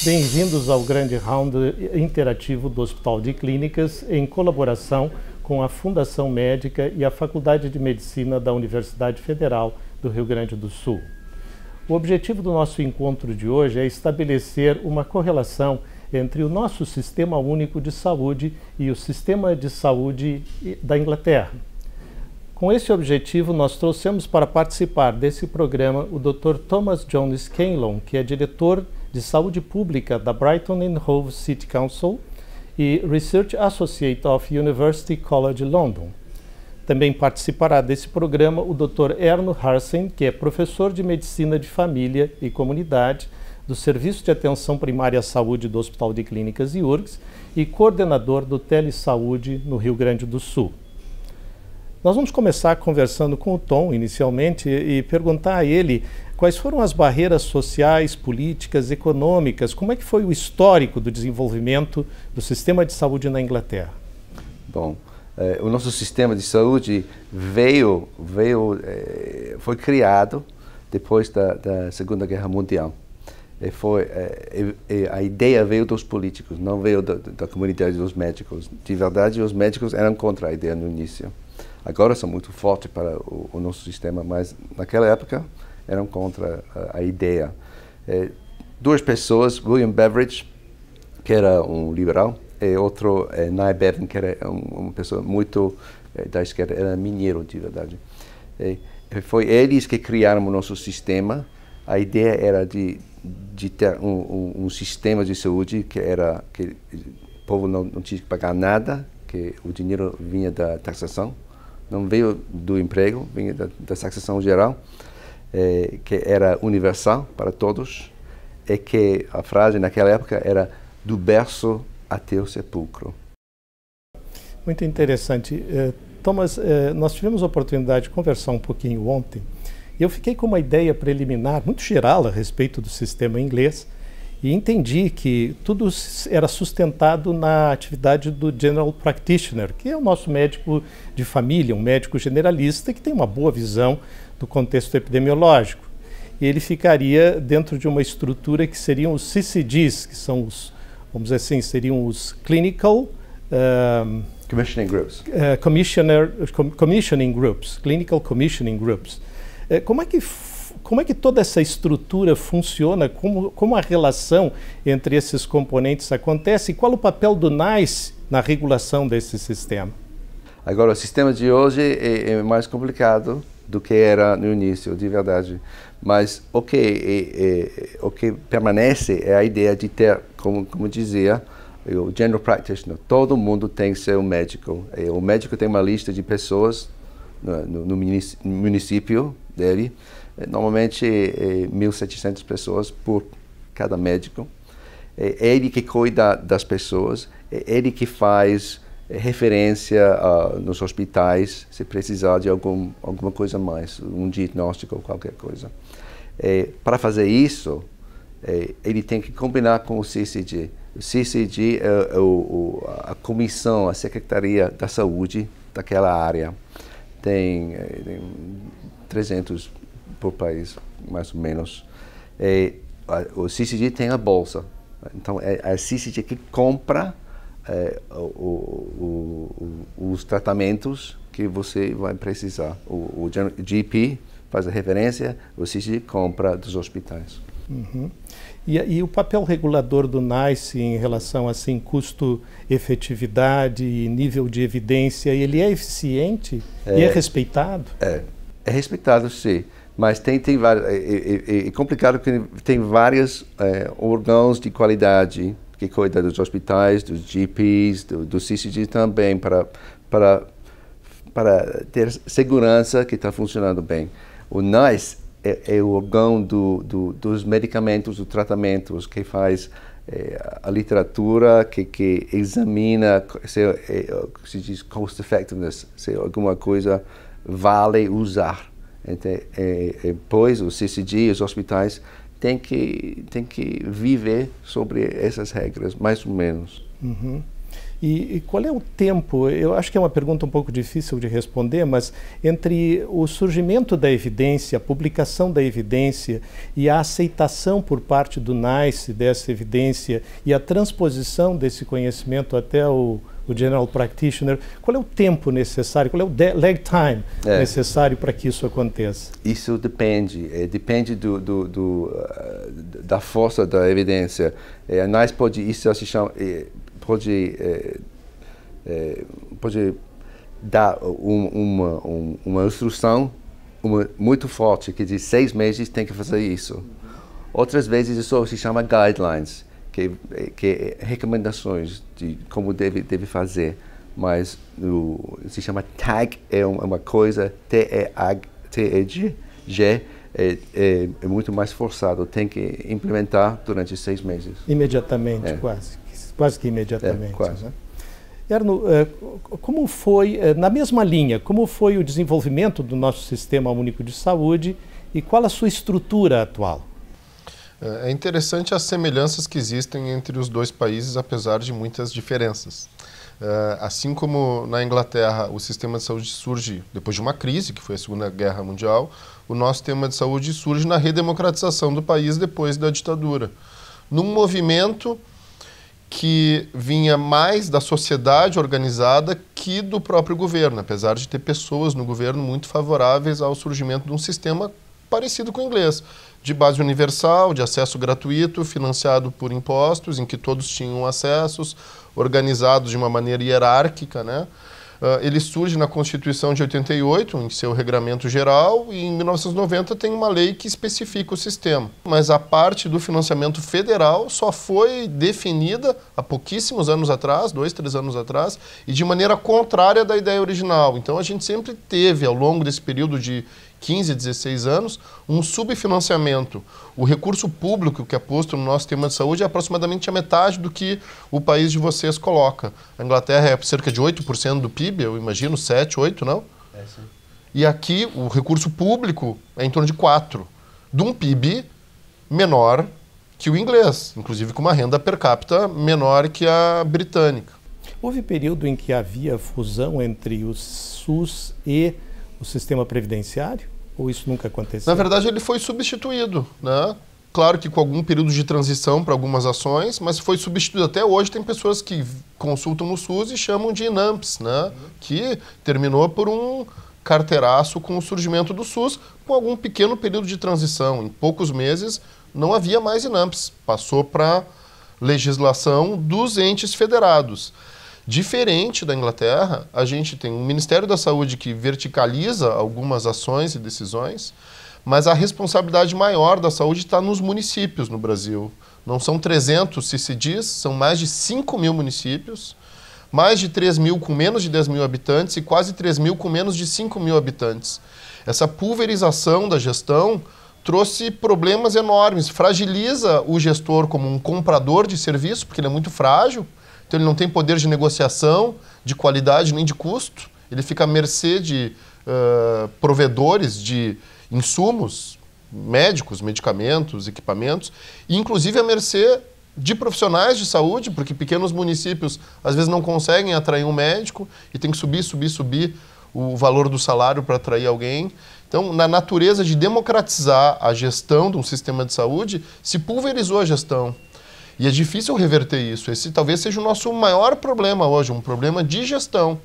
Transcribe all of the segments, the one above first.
Bem-vindos ao grande round interativo do Hospital de Clínicas, em colaboração com a Fundação Médica e a Faculdade de Medicina da Universidade Federal do Rio Grande do Sul. O objetivo do nosso encontro de hoje é estabelecer uma correlação entre o nosso Sistema Único de Saúde e o Sistema de Saúde da Inglaterra. Com esse objetivo, nós trouxemos para participar desse programa o Dr. Thomas John Scanlon, que é diretor de Saúde Pública da Brighton and Hove City Council e Research Associate of University College London. Também participará desse programa o Dr. Erno Harsen, que é professor de Medicina de Família e Comunidade do Serviço de Atenção Primária à Saúde do Hospital de Clínicas e URGS e coordenador do Telesaúde no Rio Grande do Sul. Nós vamos começar conversando com o Tom, inicialmente, e perguntar a ele quais foram as barreiras sociais, políticas, econômicas, como é que foi o histórico do desenvolvimento do sistema de saúde na Inglaterra? Bom, o nosso sistema de saúde foi criado depois da Segunda Guerra Mundial. A ideia veio dos políticos, não veio da comunidade dos médicos. De verdade, os médicos eram contra a ideia no início. Agora são muito fortes para o nosso sistema, mas naquela época eram contra a ideia. Duas pessoas, William Beveridge, que era um liberal, e outro, Nye Bevan, que era uma pessoa muito da esquerda, era minheiro de verdade. Foi eles que criaram o nosso sistema. A ideia era de ter um sistema de saúde que o povo não tinha que pagar nada, que o dinheiro vinha da taxação. Não veio do emprego, vinha da taxação geral, que era universal para todos, e que a frase naquela época era do berço até o sepulcro. Muito interessante. Thomas, nós tivemos a oportunidade de conversar um pouquinho ontem, e eu fiquei com uma ideia preliminar, muito geral a respeito do sistema inglês, e entendi que tudo era sustentado na atividade do General Practitioner, que é o nosso médico de família, um médico generalista que tem uma boa visão do contexto epidemiológico. E ele ficaria dentro de uma estrutura que seriam os CCGs, que são os, vamos dizer assim, seriam os Clinical Commissioning Groups. Commissioning Groups, Clinical Commissioning Groups. Como é que toda essa estrutura funciona? Como a relação entre esses componentes acontece? E qual o papel do NICE na regulação desse sistema? Agora, o sistema de hoje é mais complicado do que era no início, de verdade. Mas o que permanece é a ideia de ter, como dizia, o General Practitioner. Todo mundo tem que ser um médico. O médico tem uma lista de pessoas no município dele. Normalmente 1.700 pessoas por cada médico. É ele que cuida das pessoas, é ele que faz referência nos hospitais se precisar de alguma coisa mais, um diagnóstico ou qualquer coisa. Para fazer isso, ele tem que combinar com o CCG. O CCG é a comissão, a Secretaria da Saúde daquela área. Tem 300 por país, mais ou menos. O CCG tem a bolsa, então é a CCG que compra os tratamentos que você vai precisar. O GP faz a referência, o CCG compra dos hospitais. Uhum. E o papel regulador do NICE em relação assim, custo-efetividade e nível de evidência, ele é eficiente e é respeitado? É respeitado, sim. Mas é complicado porque tem vários órgãos de qualidade que cuidam dos hospitais, dos GPs, do CCG também, para ter segurança que está funcionando bem. O NICE é o órgão dos medicamentos, dos tratamentos, que faz a literatura, que examina se diz cost effectiveness, se alguma coisa vale usar. Depois, o CCG e os hospitais têm que viver sobre essas regras, mais ou menos. Uhum. E qual é o tempo? Eu acho que é uma pergunta um pouco difícil de responder, mas entre o surgimento da evidência, a publicação da evidência e a aceitação por parte do NICE dessa evidência e a transposição desse conhecimento até o General Practitioner, qual é o tempo necessário, qual é o lag time necessário para que isso aconteça? Isso depende da força da evidência. A NICE pode, isso se chama, pode dar uma instrução muito forte, que de 6 meses tem que fazer isso. Outras vezes isso se chama guidelines, que é recomendações de como deve fazer, mas se chama TAG, é uma coisa, TEG, é muito mais forçado, tem que implementar durante 6 meses. Imediatamente, quase que imediatamente. Quase. Né? Erno, como foi, na mesma linha, como foi o desenvolvimento do nosso Sistema Único de Saúde e qual a sua estrutura atual? É interessante as semelhanças que existem entre os dois países, apesar de muitas diferenças. Assim como na Inglaterra o sistema de saúde surge depois de uma crise, que foi a Segunda Guerra Mundial, o nosso sistema de saúde surge na redemocratização do país depois da ditadura. Num movimento que vinha mais da sociedade organizada que do próprio governo, apesar de ter pessoas no governo muito favoráveis ao surgimento de um sistema parecido com o inglês, de base universal, de acesso gratuito, financiado por impostos, em que todos tinham acessos, organizados de uma maneira hierárquica, né? Ele surge na Constituição de 88, em seu regramento geral, e em 1990 tem uma lei que especifica o sistema. Mas a parte do financiamento federal só foi definida há pouquíssimos anos atrás, 2, 3 anos atrás, e de maneira contrária da ideia original. Então a gente sempre teve, ao longo desse período de 15, 16 anos, um subfinanciamento. O recurso público que é posto no nosso sistema de saúde é aproximadamente a metade do que o país de vocês coloca. A Inglaterra é cerca de 8% do PIB, eu imagino, 7, 8, não? Sim. E aqui o recurso público é em torno de 4%, de um PIB menor que o inglês, inclusive com uma renda per capita menor que a britânica. Houve período em que havia fusão entre o SUS e o sistema previdenciário? Ou isso nunca aconteceu? Na verdade, ele foi substituído, né? Claro que com algum período de transição para algumas ações, mas foi substituído. Até hoje tem pessoas que consultam no SUS e chamam de INAMPS, né? Que terminou por um carteiraço com o surgimento do SUS, com algum pequeno período de transição. Em poucos meses não havia mais INAMPS. Passou para legislação dos entes federados. Diferente da Inglaterra, a gente tem um Ministério da Saúde que verticaliza algumas ações e decisões, mas a responsabilidade maior da saúde está nos municípios no Brasil. Não são 300 CCDs, são mais de 5 mil municípios, mais de 3 mil com menos de 10 mil habitantes e quase 3 mil com menos de 5 mil habitantes. Essa pulverização da gestão trouxe problemas enormes, fragiliza o gestor como um comprador de serviço, porque ele é muito frágil. Então ele não tem poder de negociação, de qualidade nem de custo. Ele fica à mercê de provedores de insumos, médicos, medicamentos, equipamentos, e inclusive à mercê de profissionais de saúde, porque pequenos municípios às vezes não conseguem atrair um médico e tem que subir o valor do salário para atrair alguém. Então, na natureza de democratizar a gestão de um sistema de saúde, se pulverizou a gestão. E é difícil reverter isso. Esse talvez seja o nosso maior problema hoje, um problema de gestão.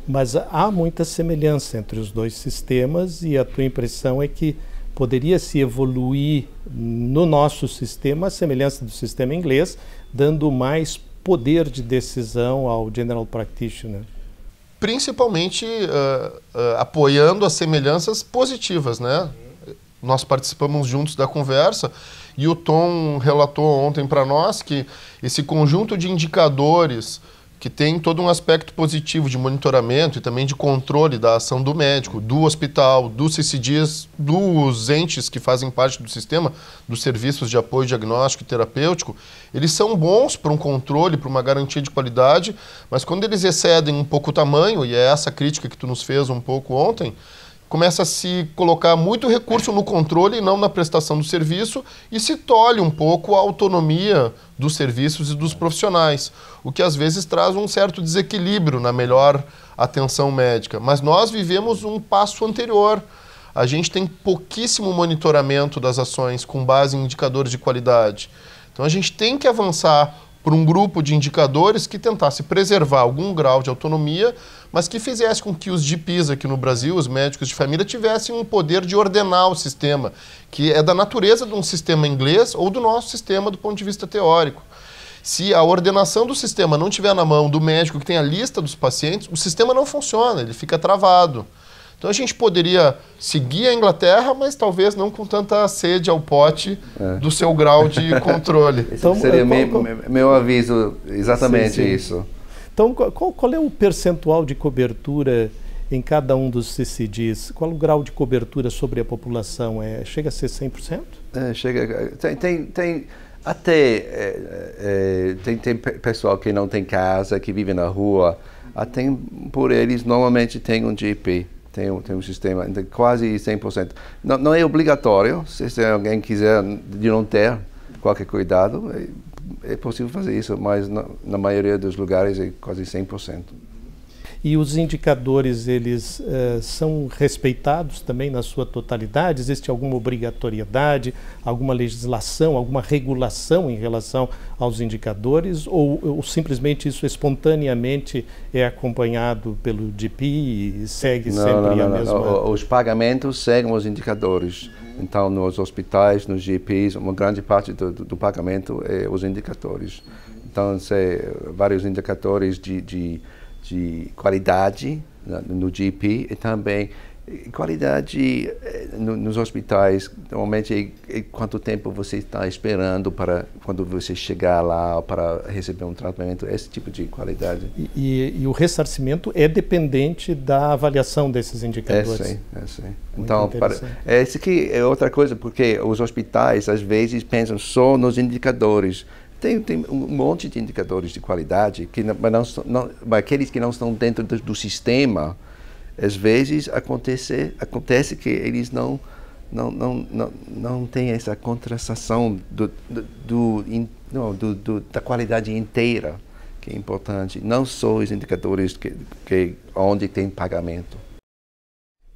Mas há muita semelhança entre os dois sistemas e a tua impressão é que poderia se evoluir no nosso sistema a semelhança do sistema inglês, dando mais poder de decisão ao General Practitioner. Principalmente apoiando as semelhanças positivas, né? Nós participamos juntos da conversa e o Tom relatou ontem para nós que esse conjunto de indicadores que tem todo um aspecto positivo de monitoramento e também de controle da ação do médico, do hospital, dos CCDs, dos entes que fazem parte do sistema, dos serviços de apoio diagnóstico e terapêutico, eles são bons para um controle, para uma garantia de qualidade, mas quando eles excedem um pouco o tamanho, e é essa crítica que tu nos fez um pouco ontem, começa a se colocar muito recurso no controle e não na prestação do serviço e se tolhe um pouco a autonomia dos serviços e dos profissionais, o que às vezes traz um certo desequilíbrio na melhor atenção médica. Mas nós vivemos um passo anterior. A gente tem pouquíssimo monitoramento das ações com base em indicadores de qualidade. Então a gente tem que avançar por um grupo de indicadores que tentasse preservar algum grau de autonomia, mas que fizesse com que os GPs aqui no Brasil, os médicos de família, tivessem um poder de ordenar o sistema, que é da natureza de um sistema inglês ou do nosso sistema do ponto de vista teórico. Se a ordenação do sistema não estiver na mão do médico que tem a lista dos pacientes, o sistema não funciona, ele fica travado. Então a gente poderia seguir a Inglaterra, mas talvez não com tanta sede ao pote do seu grau de controle. Então, seria meu aviso, exatamente isso. Então, qual é o percentual de cobertura em cada um dos CCDs? Qual o grau de cobertura sobre a população? Chega a ser 100%? Chega. Tem pessoal que não tem casa, que vive na rua. Por eles, normalmente tem um GP. Tem um sistema, quase 100%. Não é obrigatório, se alguém quiser de não ter qualquer cuidado, é possível fazer isso, mas na maioria dos lugares é quase 100%. E os indicadores, eles são respeitados também na sua totalidade? Existe alguma obrigatoriedade, alguma legislação, alguma regulação em relação aos indicadores? Ou simplesmente isso espontaneamente é acompanhado pelo GP e segue sempre a mesma... Os pagamentos seguem os indicadores. Então, nos hospitais, nos GPs, uma grande parte do pagamento é os indicadores. Então, vários indicadores de qualidade no GP e também qualidade nos hospitais. Normalmente é quanto tempo você está esperando para quando você chegar lá para receber um tratamento, esse tipo de qualidade. E o ressarcimento é dependente da avaliação desses indicadores. Sim. Então, esse aqui é outra coisa, porque os hospitais às vezes pensam só nos indicadores. Tem um monte de indicadores de qualidade, mas aqueles que não estão dentro do sistema, às vezes acontece que eles não têm essa contrastação da qualidade inteira, que é importante, não só os indicadores onde tem pagamento.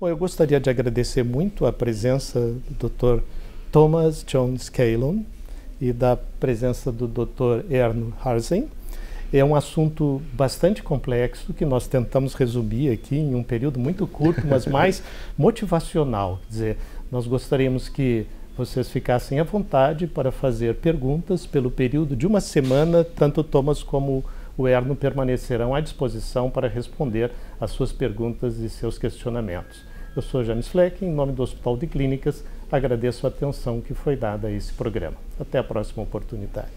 Bom, eu gostaria de agradecer muito a presença do Dr. Thomas Jones Kaelon e da presença do Dr. Erno Harzen. É um assunto bastante complexo que nós tentamos resumir aqui em um período muito curto, mas mais motivacional. Quer dizer, nós gostaríamos que vocês ficassem à vontade para fazer perguntas pelo período de uma semana, tanto o Thomas como o Erno permanecerão à disposição para responder às suas perguntas e seus questionamentos. Eu sou Janis Fleck, em nome do Hospital de Clínicas, agradeço a atenção que foi dada a esse programa. Até a próxima oportunidade.